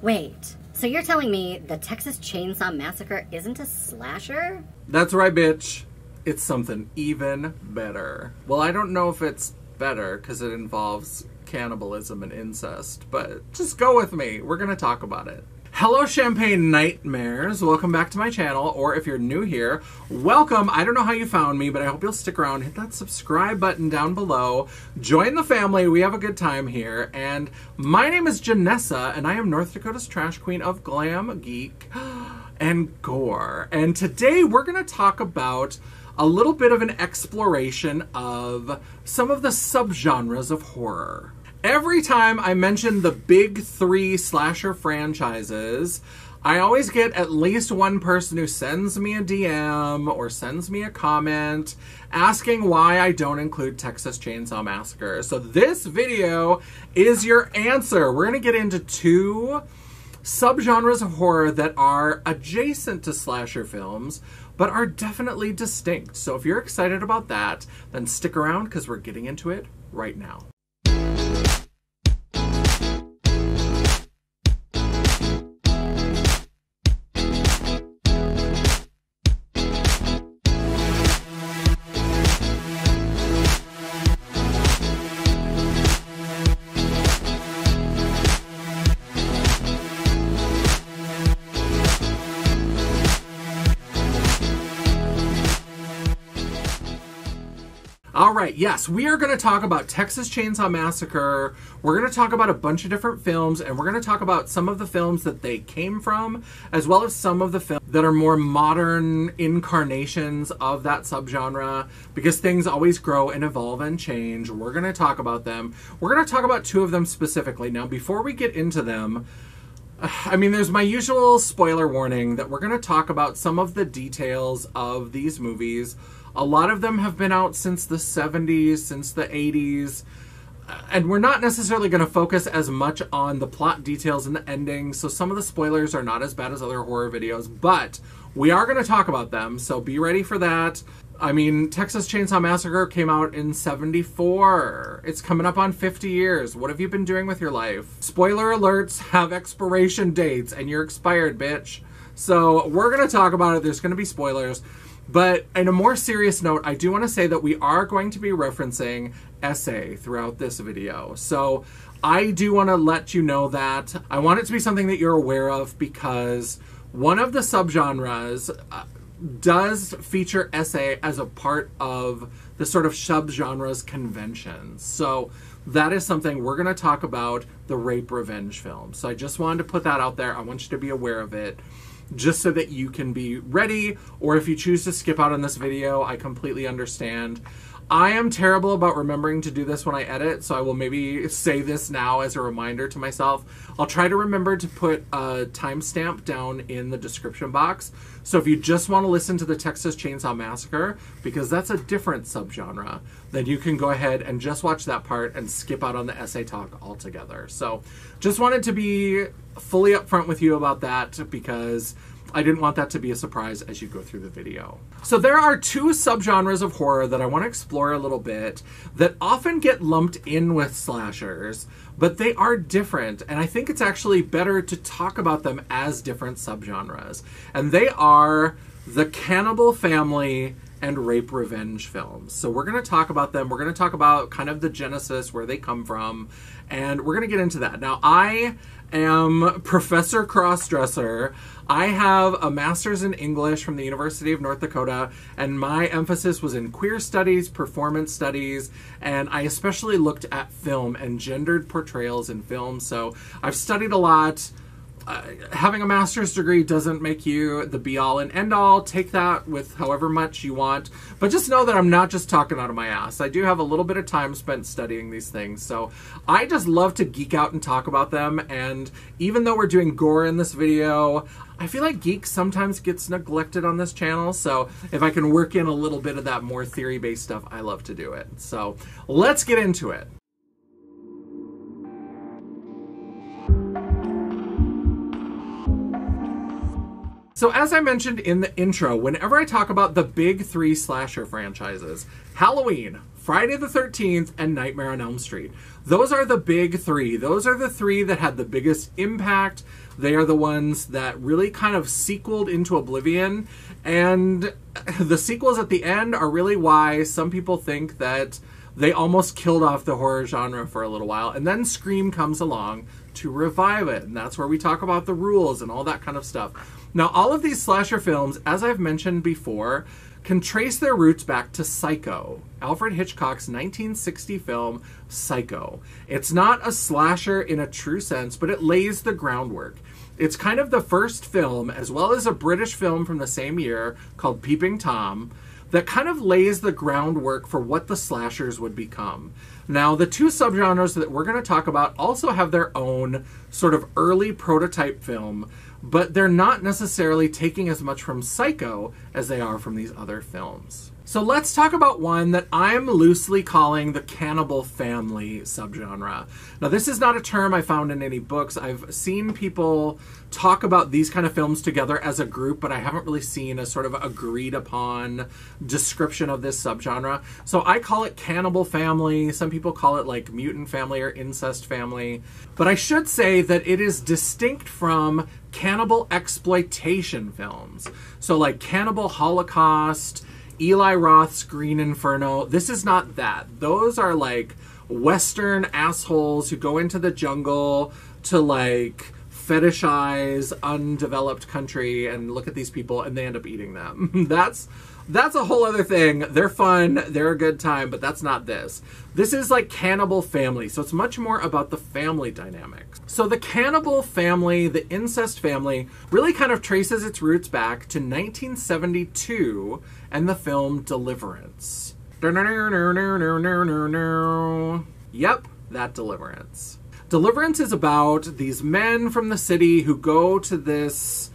Wait, so you're telling me the Texas Chainsaw Massacre isn't a slasher? That's right, bitch. It's something even better. Well, I don't know if it's better because it involves cannibalism and incest, but just go with me. We're gonna talk about it. Hello, Champagne Nightmares. Welcome back to my channel, or if you're new here, welcome. I don't know how you found me, but I hope you'll stick around. Hit that subscribe button down below. Join the family. We have a good time here. And my name is Janessa, and I am North Dakota's trash queen of glam, geek, and gore. And today we're going to talk about a little bit of an exploration of some of the subgenres of horror. Every time I mention the big three slasher franchises, I always get at least one person who sends me a DM or sends me a comment asking why I don't include Texas Chainsaw Massacre. So this video is your answer. We're going to get into two subgenres of horror that are adjacent to slasher films, but are definitely distinct. So if you're excited about that, then stick around because we're getting into it right now. Alright, yes, we are going to talk about Texas Chainsaw Massacre. We're going to talk about a bunch of different films, and we're going to talk about some of the films that they came from, as well as some of the films that are more modern incarnations of that subgenre, because things always grow and evolve and change. We're going to talk about them. We're going to talk about two of them specifically. Now, before we get into them, I mean, there's my usual spoiler warning that we're going to talk about some of the details of these movies. A lot of them have been out since the 70s, since the 80s, and we're not necessarily going to focus as much on the plot details and the ending, so some of the spoilers are not as bad as other horror videos, but we are going to talk about them, so be ready for that. I mean, Texas Chainsaw Massacre came out in '74. It's coming up on 50 years. What have you been doing with your life? Spoiler alerts have expiration dates, and you're expired, bitch. So we're going to talk about it. There's going to be spoilers. But in a more serious note, I do want to say that we are going to be referencing essay throughout this video. So I do want to let you know that. I want it to be something that you're aware of because one of the subgenres does feature essay as a part of the sort of subgenres conventions. So that is something we're going to talk about, the rape revenge film. So I just wanted to put that out there. I want you to be aware of it, just so that you can be ready, or if you choose to skip out on this video, I completely understand. I am terrible about remembering to do this when I edit, so I will maybe say this now as a reminder to myself. I'll try to remember to put a timestamp down in the description box, so if you just want to listen to the Texas Chainsaw Massacre, because that's a different subgenre, then you can go ahead and just watch that part and skip out on the essay talk altogether. So just wanted to be fully upfront with you about that because I didn't want that to be a surprise as you go through the video. So there are two subgenres of horror that I want to explore a little bit that often get lumped in with slashers, but they are different, and I think it's actually better to talk about them as different subgenres. And they are the Cannibal Family and rape revenge films. So we're going to talk about them. We're going to talk about kind of the genesis, where they come from, and we're going to get into that. Now, I am Professor Crossdresser. I have a master's in English from the University of North Dakota, and my emphasis was in queer studies, performance studies, and I especially looked at film and gendered portrayals in film. So I've studied a lot. Having a master's degree doesn't make you the be-all and end-all. Take that with however much you want. But just know that I'm not just talking out of my ass. I do have a little bit of time spent studying these things. So I just love to geek out and talk about them. And even though we're doing gore in this video, I feel like geek sometimes gets neglected on this channel. So if I can work in a little bit of that more theory-based stuff, I love to do it. So let's get into it. So as I mentioned in the intro, whenever I talk about the big three slasher franchises, Halloween, Friday the 13th, and Nightmare on Elm Street. Those are the big three. Those are the three that had the biggest impact. They are the ones that really kind of sequeled into oblivion. And the sequels at the end are really why some people think that they almost killed off the horror genre for a little while. And then Scream comes along to revive it. And that's where we talk about the rules and all that kind of stuff. Now, all of these slasher films, as I've mentioned before, can trace their roots back to Psycho, Alfred Hitchcock's 1960 film Psycho. It's not a slasher in a true sense, but it lays the groundwork. It's kind of the first film, as well as a British film from the same year called Peeping Tom, that kind of lays the groundwork for what the slashers would become. Now, the two subgenres that we're going to talk about also have their own sort of early prototype film, but they're not necessarily taking as much from Psycho as they are from these other films. So let's talk about one that I'm loosely calling the Cannibal Family subgenre. Now, this is not a term I found in any books. I've seen people talk about these kind of films together as a group, but I haven't really seen a sort of agreed upon description of this subgenre. So I call it Cannibal Family. Some people call it like Mutant Family or Incest Family. But I should say that it is distinct from cannibal exploitation films. So like Cannibal Holocaust, Eli Roth's Green Inferno. This is not that. Those are like Western assholes who go into the jungle to like fetishize undeveloped country and look at these people and they end up eating them. That's a whole other thing. They're fun, they're a good time, but that's not this. This is like Cannibal Family, so it's much more about the family dynamics. So the Cannibal Family, the incest family, really kind of traces its roots back to 1972 and the film Deliverance. Yep, that Deliverance. Deliverance is about these men from the city who go to this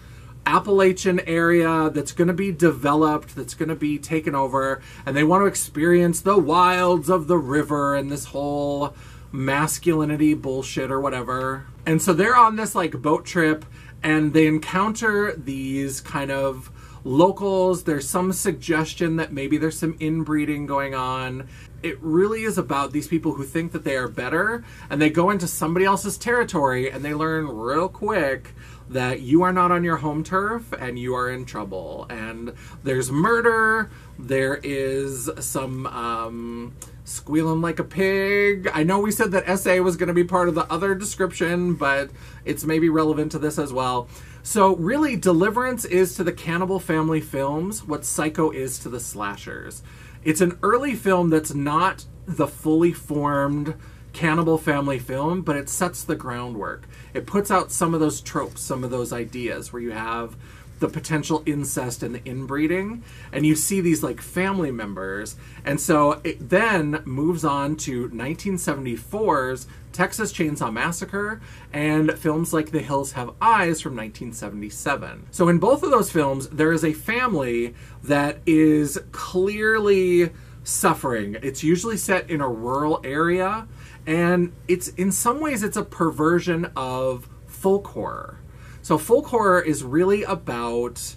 Appalachian area that's going to be developed, that's going to be taken over, and they want to experience the wilds of the river and this whole masculinity bullshit or whatever. And so they're on this like boat trip and they encounter these kind of locals. There's some suggestion that maybe there's some inbreeding going on. It really is about these people who think that they are better, and they go into somebody else's territory and they learn real quick that you are not on your home turf and you are in trouble. And there's murder, there is some squealing like a pig. I know we said that SA was going to be part of the other description, but it's maybe relevant to this as well. So really, Deliverance is to the Cannibal Family films what Psycho is to the slashers. It's an early film that's not the fully formed Cannibal Family film, but it sets the groundwork. It puts out some of those tropes, some of those ideas where you have the potential incest and the inbreeding, and you see these like family members. And so it then moves on to 1974's Texas Chainsaw Massacre and films like The Hills Have Eyes from 1977. So in both of those films, there is a family that is clearly suffering. It's usually set in a rural area, and it's in some ways it's a perversion of folk horror. So folk horror is really about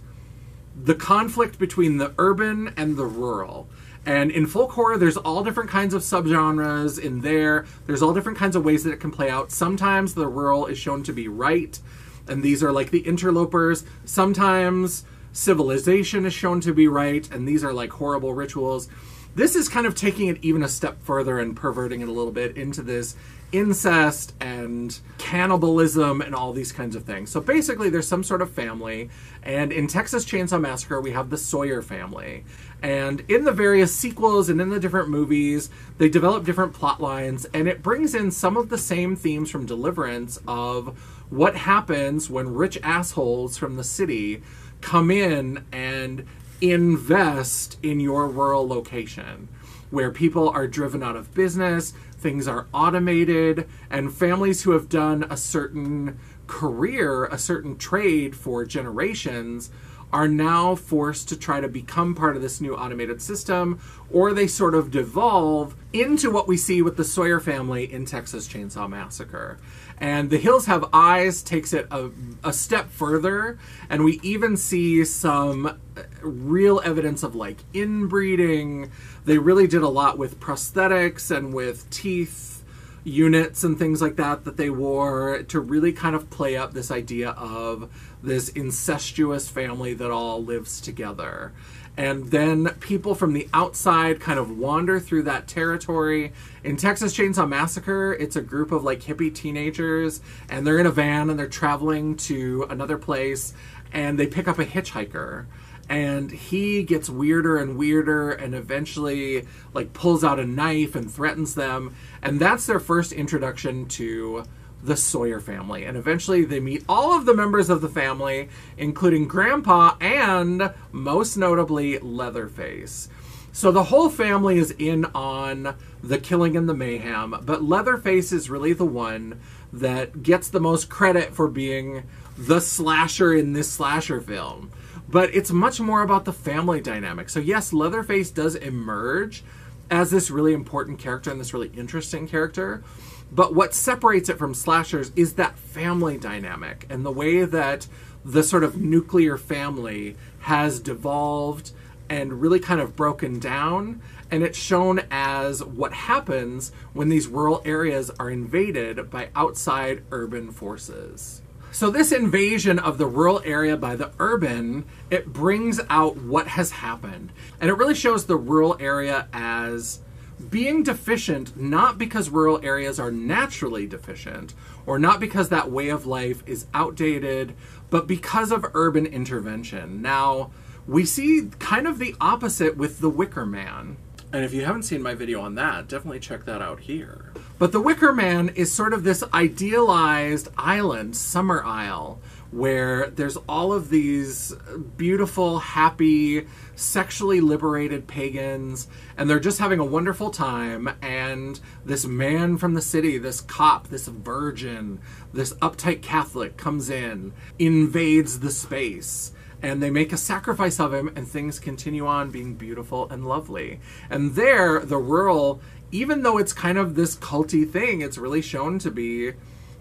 the conflict between the urban and the rural. And in folk horror, there's all different kinds of subgenres in there. There's all different kinds of ways that it can play out. Sometimes the rural is shown to be right, and these are like the interlopers. Sometimes civilization is shown to be right, and these are like horrible rituals. This is kind of taking it even a step further and perverting it a little bit into this incest and cannibalism and all these kinds of things. So basically there's some sort of family, and in Texas Chainsaw Massacre we have the Sawyer family. And in the various sequels and in the different movies, they develop different plot lines, and it brings in some of the same themes from Deliverance of what happens when rich assholes from the city come in and invest in your rural location, where people are driven out of business, things are automated, and families who have done a certain career, a certain trade for generations, are now forced to try to become part of this new automated system, or they sort of devolve into what we see with the Sawyer family in Texas Chainsaw Massacre. And The Hills Have Eyes takes it a step further, and we even see some real evidence of like inbreeding. They really did a lot with prosthetics and with teeth units and things like that they wore to really kind of play up this idea of this incestuous family that all lives together. And then people from the outside kind of wander through that territory. In Texas Chainsaw Massacre, it's a group of like hippie teenagers, and they're in a van and they're traveling to another place, and they pick up a hitchhiker. And he gets weirder and weirder and eventually like pulls out a knife and threatens them. And that's their first introduction to the Sawyer family. And eventually they meet all of the members of the family, including Grandpa and, most notably, Leatherface. So the whole family is in on the killing and the mayhem, but Leatherface is really the one that gets the most credit for being the slasher in this slasher film. But it's much more about the family dynamic. So yes, Leatherface does emerge as this really important character and this really interesting character. But what separates it from slashers is that family dynamic and the way that the sort of nuclear family has devolved and really kind of broken down. And it's shown as what happens when these rural areas are invaded by outside urban forces. So this invasion of the rural area by the urban, it brings out what has happened. And it really shows the rural area as being deficient, not because rural areas are naturally deficient, or not because that way of life is outdated, but because of urban intervention. Now, we see kind of the opposite with The Wicker Man. And if you haven't seen my video on that, definitely check that out here. But The Wicker Man is sort of this idealized island, Summer Isle, where there's all of these beautiful, happy, sexually liberated pagans, and they're just having a wonderful time, and this man from the city, this cop, this virgin, this uptight Catholic comes in, invades the space, and they make a sacrifice of him, and things continue on being beautiful and lovely. And there, the rural, even though it's kind of this culty thing, it's really shown to be,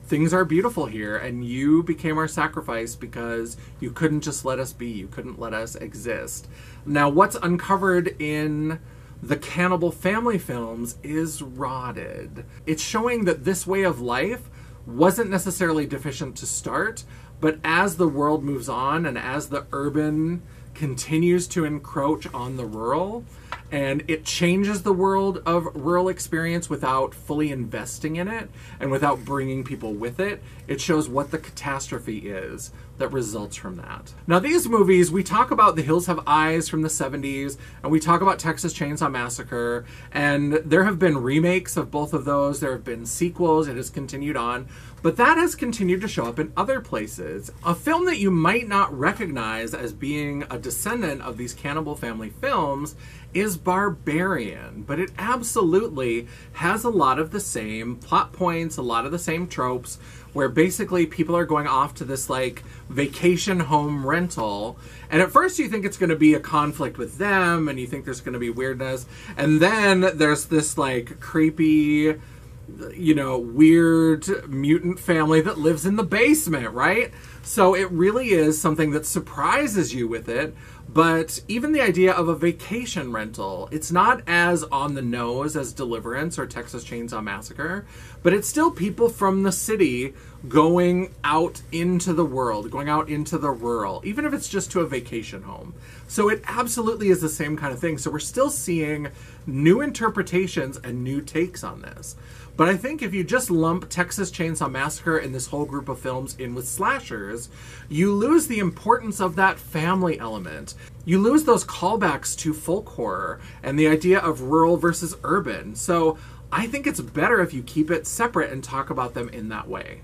things are beautiful here, and you became our sacrifice because you couldn't just let us be, you couldn't let us exist. Now, what's uncovered in the Cannibal Family films is rotted. It's showing that this way of life wasn't necessarily deficient to start, but as the world moves on and as the urban continues to encroach on the rural, and it changes the world of rural experience without fully investing in it and without bringing people with it, it shows what the catastrophe is that results from that. Now, these movies, we talk about The Hills Have Eyes from the 70s, and we talk about Texas Chainsaw Massacre, and there have been remakes of both of those. There have been sequels. It has continued on. But that has continued to show up in other places. A film that you might not recognize as being a descendant of these Cannibal Family films is Barbarian, but it absolutely has a lot of the same plot points, a lot of the same tropes, where basically people are going off to this like vacation home rental, and at first you think it's going to be a conflict with them, and you think there's going to be weirdness, and then there's this like creepy, you know, weird mutant family that lives in the basement, right? So it really is something that surprises you with it. But even the idea of a vacation rental, it's not as on the nose as Deliverance or Texas Chainsaw Massacre, but it's still people from the city going out into the world, going out into the rural, even if it's just to a vacation home. So it absolutely is the same kind of thing. So we're still seeing new interpretations and new takes on this. But I think if you just lump Texas Chainsaw Massacre and this whole group of films in with slashers, you lose the importance of that family element. You lose those callbacks to folk horror and the idea of rural versus urban. So I think it's better if you keep it separate and talk about them in that way.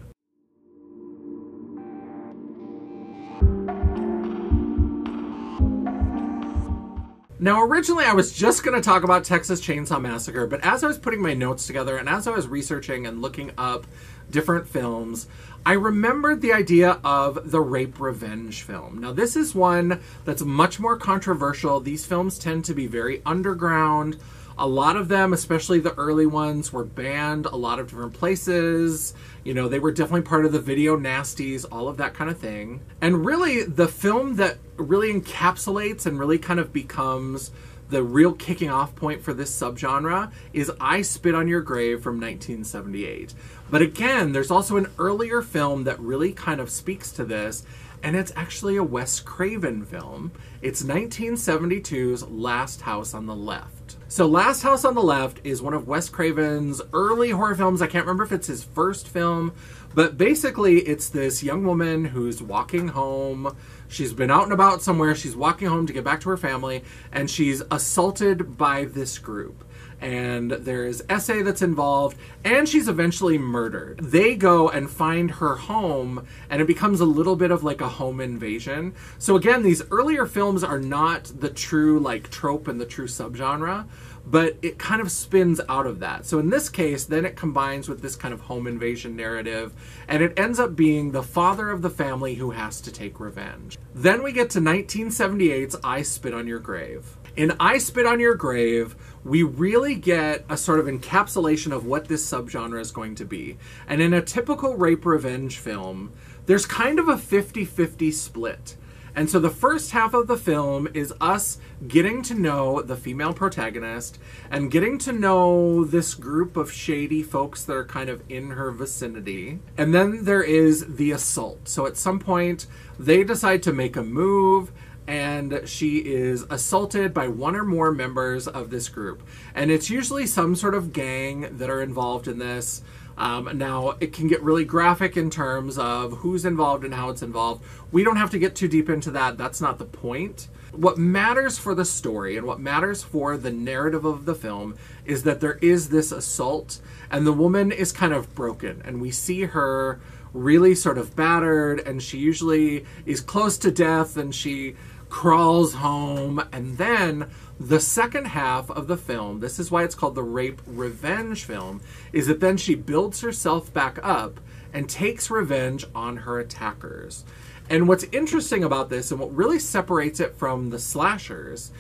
Now, originally I was just going to talk about Texas Chainsaw Massacre, but as I was putting my notes together and as I was researching and looking up different films, I remembered the idea of the rape revenge film. Now, this is one that's much more controversial. These films tend to be very underground. A lot of them, especially the early ones, were banned a lot of different places. You know, they were definitely part of the video nasties, all of that kind of thing. And really, the film that really encapsulates and really kind of becomes the real kicking off point for this subgenre is I Spit on Your Grave from 1978. But again, there's also an earlier film that really kind of speaks to this, and it's actually a Wes Craven film. It's 1972's Last House on the Left. So Last House on the Left is one of Wes Craven's early horror films. I can't remember if it's his first film, but basically it's this young woman who's walking home. She's been out and about somewhere. She's walking home to get back to her family, and she's assaulted by this group. And there's essay that's involved, and she's eventually murdered. They go and find her home, and it becomes a little bit of like a home invasion. So again, these earlier films are not the true like trope and the true subgenre, but it kind of spins out of that. So in this case, then it combines with this kind of home invasion narrative, and it ends up being the father of the family who has to take revenge. Then we get to 1978's I Spit on Your Grave. In I Spit on Your Grave, we really get a sort of encapsulation of what this subgenre is going to be. And in a typical rape revenge film, there's kind of a 50-50 split. And so the first half of the film is us getting to know the female protagonist and getting to know this group of shady folks that are kind of in her vicinity. And then there is the assault. So at some point, they decide to make a move, and she is assaulted by one or more members of this group. And it's usually some sort of gang that are involved in this. Now, it can get really graphic in terms of who's involved and how it's involved. We don't have to get too deep into that. That's not the point. What matters for the story and what matters for the narrative of the film is that there is this assault, and the woman is kind of broken, and we see her really sort of battered, and she usually is close to death, and she crawls home. And then the second half of the film, this is why it's called the rape revenge film, is that then she builds herself back up and takes revenge on her attackers. And what's interesting about this, and what really separates it from the slashers,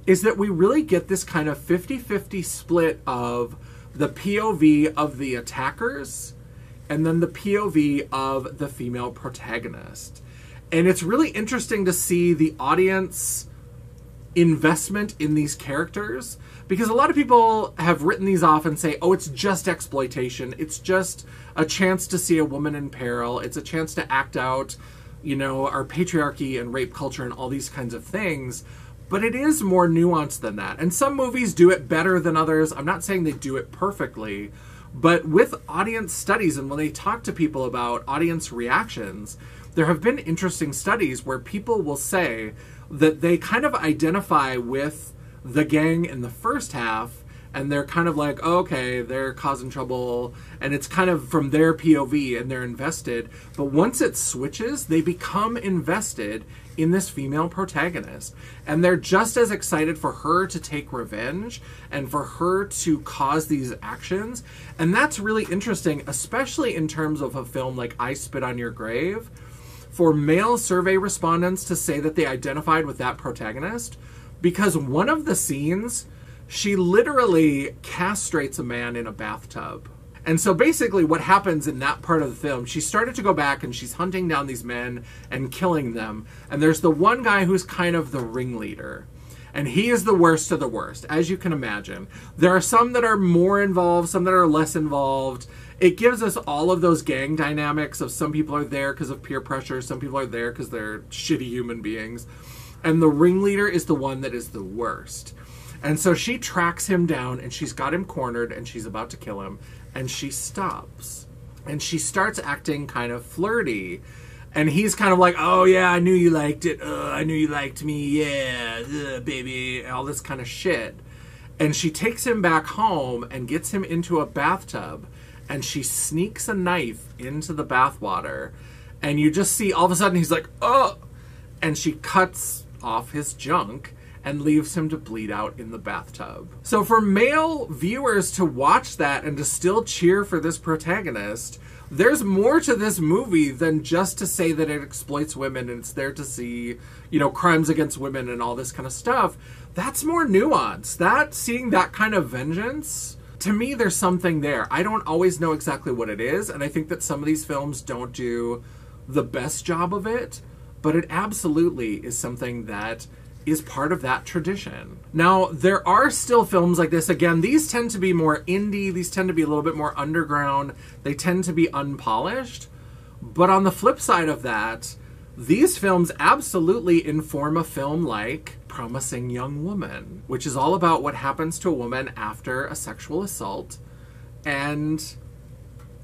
is that we really get this kind of 50-50 split of the POV of the attackers and then the POV of the female protagonist. And it's really interesting to see the audience investment in these characters, because a lot of people have written these off and say, oh, it's just exploitation. It's just a chance to see a woman in peril. It's a chance to act out, you know, our patriarchy and rape culture and all these kinds of things. But it is more nuanced than that. And some movies do it better than others. I'm not saying they do it perfectly, but with audience studies and when they talk to people about audience reactions, there have been interesting studies where people will say that they kind of identify with the gang in the first half, and they're kind of like, oh, okay, they're causing trouble, and it's kind of from their POV, and they're invested. But once it switches, they become invested in this female protagonist, and they're just as excited for her to take revenge and for her to cause these actions. And that's really interesting, especially in terms of a film like I Spit on Your Grave, for male survey respondents to say that they identified with that protagonist, because one of the scenes, she literally castrates a man in a bathtub. And so basically what happens in that part of the film, she started to go back and she's hunting down these men and killing them. And there's the one guy who's kind of the ringleader. And he is the worst of the worst, as you can imagine. There are some that are more involved, some that are less involved. It gives us all of those gang dynamics of some people are there because of peer pressure, some people are there because they're shitty human beings. And the ringleader is the one that is the worst. And so she tracks him down and she's got him cornered and she's about to kill him. And she stops. And she starts acting kind of flirty. And he's kind of like, oh yeah, I knew you liked it. I knew you liked me. Yeah, baby. All this kind of shit. And she takes him back home and gets him into a bathtub. And she sneaks a knife into the bathwater. And you just see all of a sudden he's like, oh! And she cuts off his junk and leaves him to bleed out in the bathtub. So for male viewers to watch that and to still cheer for this protagonist, there's more to this movie than just to say that it exploits women and it's there to see, you know, crimes against women and all this kind of stuff. That's more nuance. Seeing that kind of vengeance, to me, there's something there. I don't always know exactly what it is, and I think that some of these films don't do the best job of it, but it absolutely is something that is part of that tradition. Now, there are still films like this. Again, these tend to be more indie. These tend to be a little bit more underground. They tend to be unpolished. But on the flip side of that, these films absolutely inform a film like Promising Young Woman, which is all about what happens to a woman after a sexual assault. And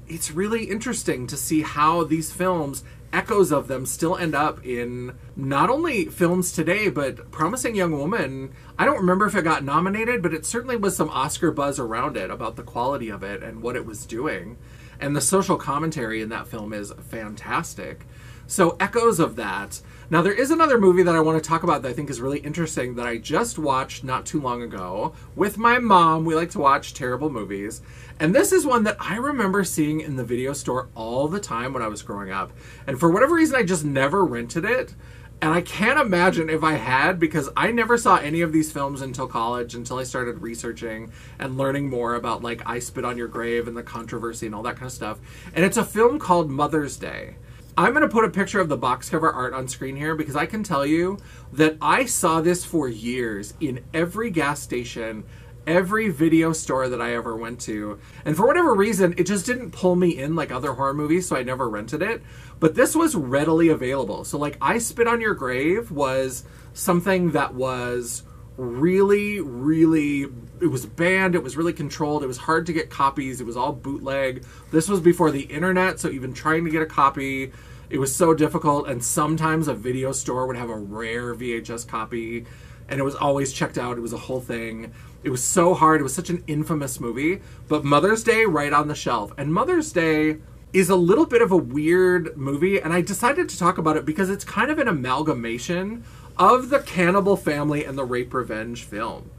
it's really interesting to see how these films, echoes of them, still end up in not only films today, but Promising Young Woman, I don't remember if it got nominated, but it certainly was some Oscar buzz around it about the quality of it and what it was doing. And the social commentary in that film is fantastic. So echoes of that. Now, there is another movie that I want to talk about that I think is really interesting that I just watched not too long ago with my mom. We like to watch terrible movies. And this is one that I remember seeing in the video store all the time when I was growing up. And for whatever reason, I just never rented it. And I can't imagine if I had, because I never saw any of these films until college, until I started researching and learning more about, like, I Spit on Your Grave and the controversy and all that kind of stuff. And it's a film called Mother's Day. I'm going to put a picture of the box cover art on screen here because I can tell you that I saw this for years in every gas station, every video store that I ever went to. And for whatever reason, it just didn't pull me in like other horror movies, so I never rented it. But this was readily available. So, like, I Spit on Your Grave was something that was really, it was banned, it was really controlled, it was hard to get copies, it was all bootleg. This was before the internet, so even trying to get a copy, it was so difficult, and sometimes a video store would have a rare VHS copy, and it was always checked out. It was a whole thing. It was so hard. It was such an infamous movie. But Mother's Day, right on the shelf. And Mother's Day is a little bit of a weird movie, and I decided to talk about it because it's kind of an amalgamation of the Cannibal Family and the Rape Revenge film.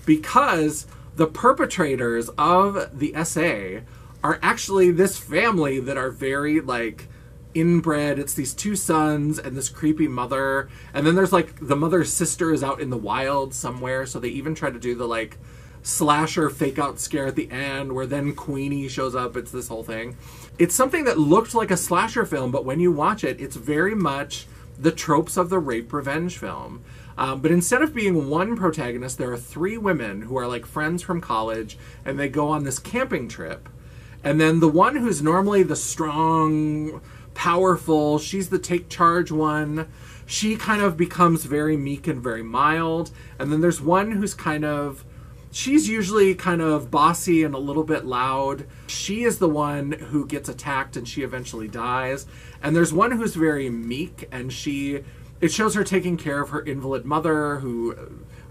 Because the perpetrators of the SA are actually this family that are very, like, inbred. It's these two sons and this creepy mother. And then there's, like, the mother's sister is out in the wild somewhere. So they even try to do the, like, slasher fake out scare at the end where then Queenie shows up. It's this whole thing. It's something that looked like a slasher film, but when you watch it, it's very much the tropes of the rape revenge film. But instead of being one protagonist, there are three women who are like friends from college, and they go on this camping trip. And then the one who's normally the strong, powerful, she's the take charge one, she kind of becomes very meek and very mild. And then there's one who's she's usually kind of bossy and a little bit loud. She is the one who gets attacked and she eventually dies. And there's one who's very meek, and it shows her taking care of her invalid mother who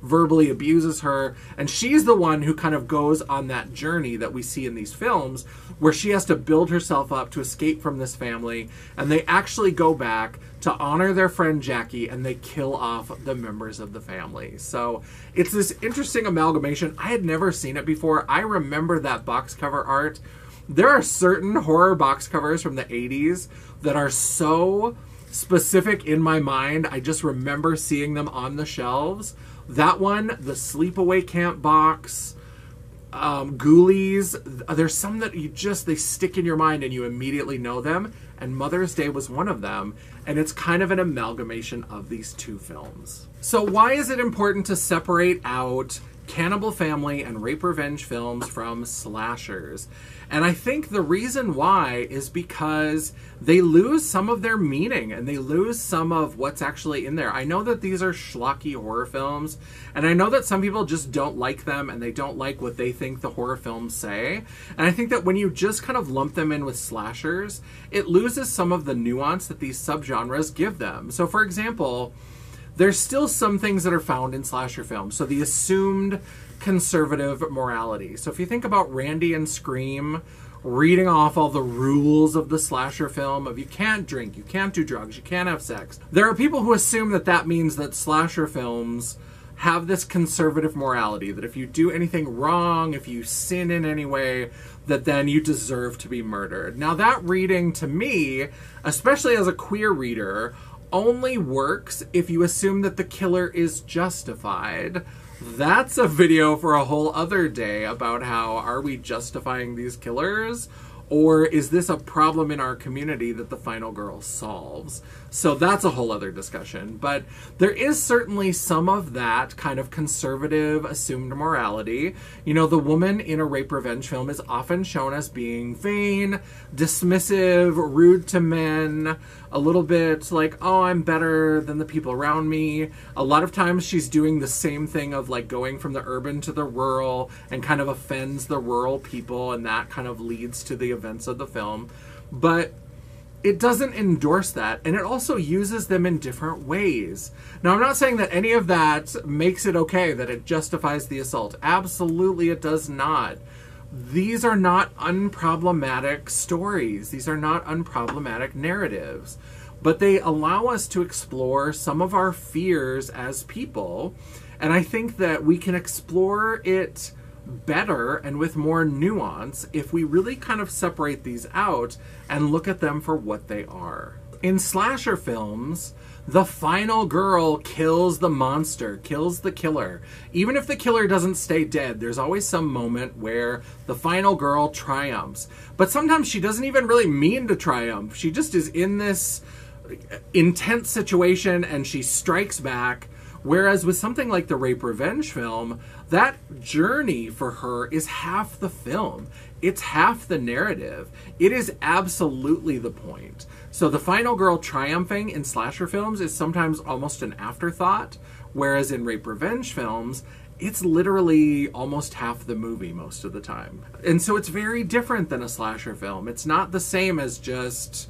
verbally abuses her. And she's the one who kind of goes on that journey that we see in these films where she has to build herself up to escape from this family. And they actually go back to honor their friend Jackie, and they kill off the members of the family. So it's this interesting amalgamation. I had never seen it before. I remember that box cover art. There are certain horror box covers from the 80s that are so specific in my mind. I just remember seeing them on the shelves. That one, the Sleepaway Camp box, Ghoulies, there's some that they stick in your mind and you immediately know them. And Mother's Day was one of them. And it's kind of an amalgamation of these two films. So why is it important to separate out Cannibal Family and Rape Revenge films from slashers? And I think the reason why is because they lose some of their meaning and they lose some of what's actually in there. I know that these are schlocky horror films, and I know that some people just don't like them and they don't like what they think the horror films say. And I think that when you just kind of lump them in with slashers, it loses some of the nuance that these subgenres give them. So for example, there's still some things that are found in slasher films. So the assumed conservative morality. So if you think about Randy and Scream reading off all the rules of the slasher film of you can't drink, you can't do drugs, you can't have sex. There are people who assume that that means that slasher films have this conservative morality that if you do anything wrong, if you sin in any way, that then you deserve to be murdered. Now that reading, to me, especially as a queer reader, only works if you assume that the killer is justified. That's a video for a whole other day about how, are we justifying these killers? Or is this a problem in our community that the final girl solves? So that's a whole other discussion. But there is certainly some of that kind of conservative assumed morality. You know, the woman in a rape revenge film is often shown as being vain, dismissive, rude to men, a little bit like, oh, I'm better than the people around me. A lot of times she's doing the same thing of like going from the urban to the rural and kind of offends the rural people, and that kind of leads to the events of the film. But it doesn't endorse that, and it also uses them in different ways. Now, I'm not saying that any of that makes it okay, that it justifies the assault. Absolutely it does not. These are not unproblematic stories. These are not unproblematic narratives. But they allow us to explore some of our fears as people, and I think that we can explore it better and with more nuance if we really kind of separate these out and look at them for what they are. In slasher films, the final girl kills the monster, kills the killer. Even if the killer doesn't stay dead, there's always some moment where the final girl triumphs. But sometimes she doesn't even really mean to triumph. She just is in this intense situation and she strikes back. Whereas with something like the rape revenge film, that journey for her is half the film. It's half the narrative. It is absolutely the point. So the final girl triumphing in slasher films is sometimes almost an afterthought, whereas in rape revenge films, it's literally almost half the movie most of the time. And so it's very different than a slasher film. It's not the same as just,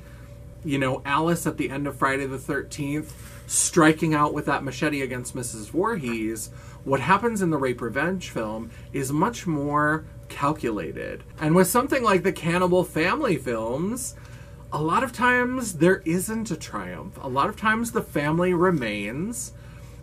you know, Alice at the end of Friday the 13th striking out with that machete against Mrs. Voorhees. What happens in the rape revenge film is much more calculated. And with something like the Cannibal Family films, a lot of times there isn't a triumph. A lot of times the family remains,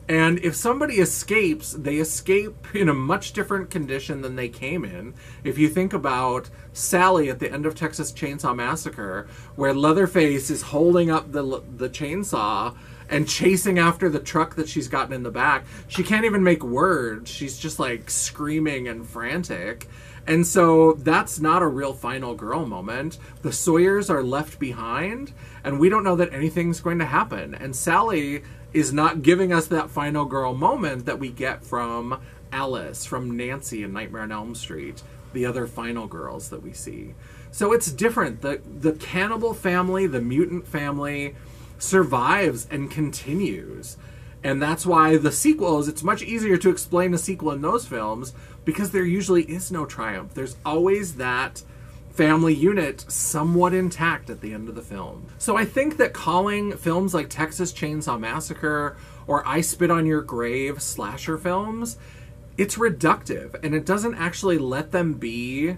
and if somebody escapes, they escape in a much different condition than they came in. If you think about Sally at the end of Texas Chainsaw Massacre, where Leatherface is holding up the chainsaw and chasing after the truck that she's gotten in the back, she can't even make words. She's just like screaming and frantic. And so that's not a real final girl moment. The Sawyers are left behind, and we don't know that anything's going to happen. And Sally is not giving us that final girl moment that we get from Alice, from Nancy in Nightmare on Elm Street, the other final girls that we see. So it's different. The Cannibal family, the mutant family, survives and continues. And that's why the sequels, it's much easier to explain a sequel in those films because there usually is no triumph. There's always that family unit somewhat intact at the end of the film. So I think that calling films like Texas Chainsaw Massacre or I Spit on Your Grave slasher films, it's reductive, and it doesn't actually let them be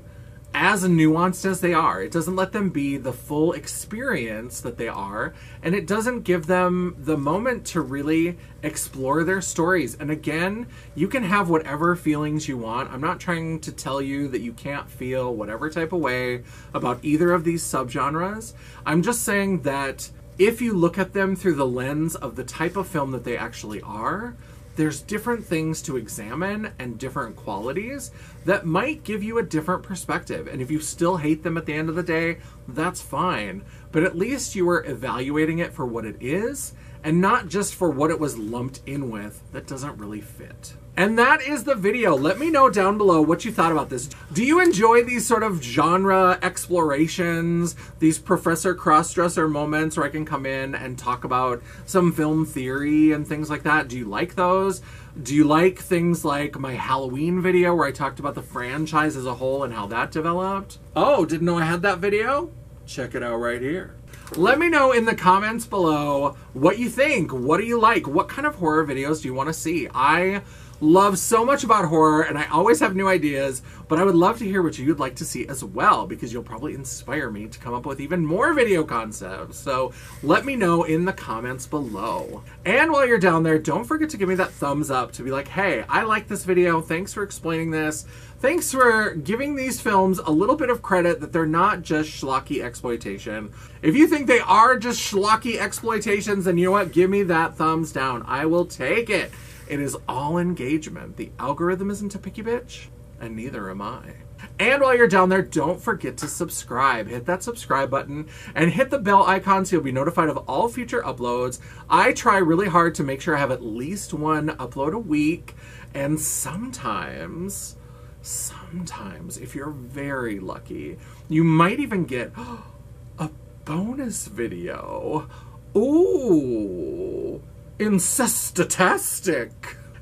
as nuanced as they are. It doesn't let them be the full experience that they are, and it doesn't give them the moment to really explore their stories. And again, you can have whatever feelings you want. I'm not trying to tell you that you can't feel whatever type of way about either of these subgenres. I'm just saying that if you look at them through the lens of the type of film that they actually are, there's different things to examine and different qualities that might give you a different perspective. And if you still hate them at the end of the day, that's fine. But at least you are evaluating it for what it is and not just for what it was lumped in with that doesn't really fit. And that is the video. Let me know down below what you thought about this. Do you enjoy these sort of genre explorations, these Professor Crossdresser moments where I can come in and talk about some film theory and things like that? Do you like those? Do you like things like my Halloween video where I talked about the franchise as a whole and how that developed? Oh, didn't know I had that video? Check it out right here. Let me know in the comments below what you think. What do you like? What kind of horror videos do you want to see? I love so much about horror, and I always have new ideas, but I would love to hear what you'd like to see as well, because you'll probably inspire me to come up with even more video concepts. So let me know in the comments below. And while you're down there, don't forget to give me that thumbs up to be like, hey, I like this video. Thanks for explaining this. Thanks for giving these films a little bit of credit that they're not just schlocky exploitation. If you think they are just schlocky exploitations, then you know what? Give me that thumbs down. I will take it. It is all engagement. The algorithm isn't a picky bitch, and neither am I. And while you're down there, don't forget to subscribe. Hit that subscribe button and hit the bell icon so you'll be notified of all future uploads. I try really hard to make sure I have at least one upload a week, and sometimes, if you're very lucky, you might even get a bonus video. Ooh, incestatastic.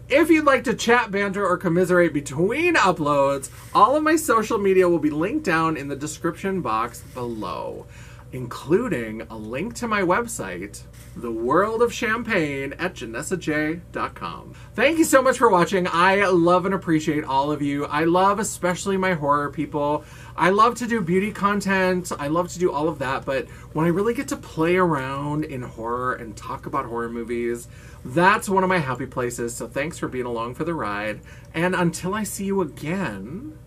If you'd like to chat, banter, or commiserate between uploads, all of my social media will be linked down in the description box below, including a link to my website, The World of Champagne, at JanessaJ.com. Thank you so much for watching. I love and appreciate all of you. I love especially my horror people. I love to do beauty content. I love to do all of that, but when I really get to play around in horror and talk about horror movies, that's one of my happy places. So thanks for being along for the ride. And until I see you again,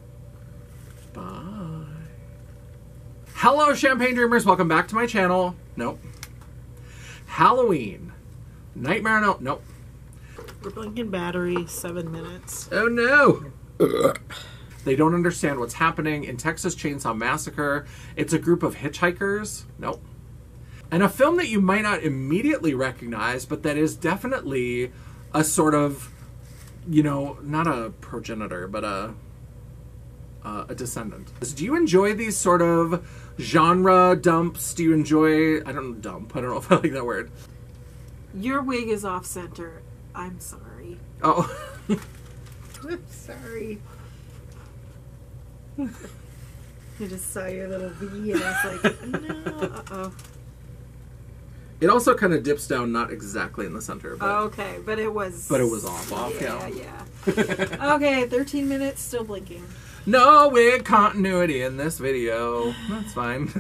bye. Hello, Champagne Dreamers. Welcome back to my channel. Nope. Halloween. Nightmare on Elm. Nope. We're blinking battery, 7 minutes. Oh no. They don't understand what's happening in Texas Chainsaw Massacre. It's a group of hitchhikers. Nope. And a film that you might not immediately recognize, but that is definitely a sort of, you know, not a progenitor, but a descendant. Do you enjoy these sort of genre dumps? Do you enjoy, I don't know, dump, I don't know if I like that word. Your wig is off center. I'm sorry. Oh. I'm sorry. I just saw your little V and I was like, no, uh-oh. It also kind of dips down, not exactly in the center. But, okay, but it was... But it was off, yeah. Okay, 13 minutes, still blinking. No wig continuity in this video. That's fine.